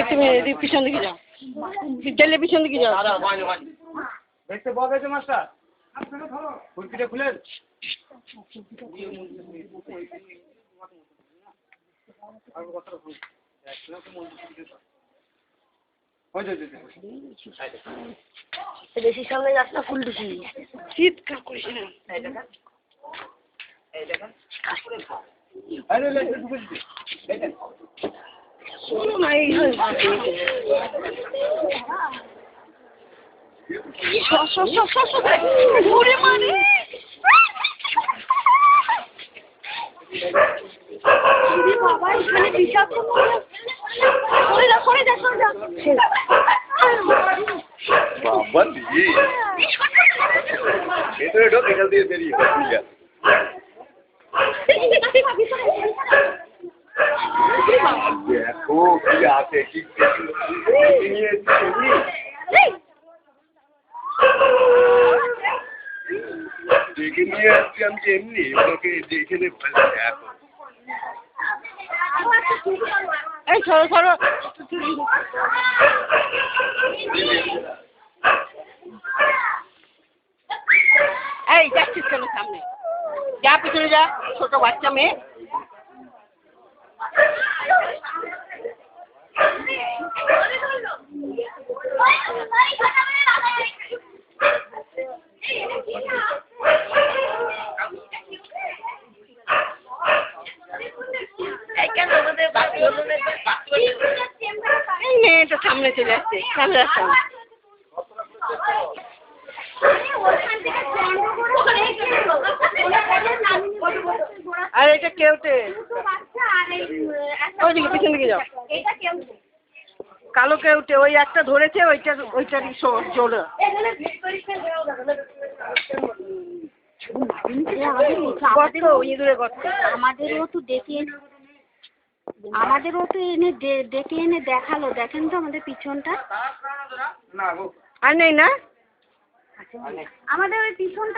তুমি পিছন দিকে যাও, বিদ্যালয়ের পিছন দিকে যাও। দেখতে পাওয়া গেছে মাস্টার? খুলপিটা খুলেন। বেশি সামনে যাস না, ফুল টুসি চিৎকার করিস না। শোনো না, এই ঘুরে মানে বাবা এখানে বিষাক্ত বাবা দিয়ে ভেতরে ঢোক, এখান দিয়ে বেরিয়ে দেখো কি আছে, কি দেখে নিয়ে আসছি আমি এমনি, ওকে দেখে নে দেখো। এই সরো সরো, এই যাচ্ছিস কেন সামনে? যা পিছনে যা, ছোট বাচ্চা মেয়ে। এই মেয়েটা সামনে চলে আসছে ক্যামেরার সামনে। আর এটা কেউটে, ওইদিকে পিছন দিকে যাও। কালো কেউটে, ওই একটা ধরেছে, ওইটারই জোড়া। আমাদেরও তো এনে ডেকে এনে দেখালো, দেখেন তো আমাদের পিছনটা আর নেই না, আমাদের ওই পিছনটা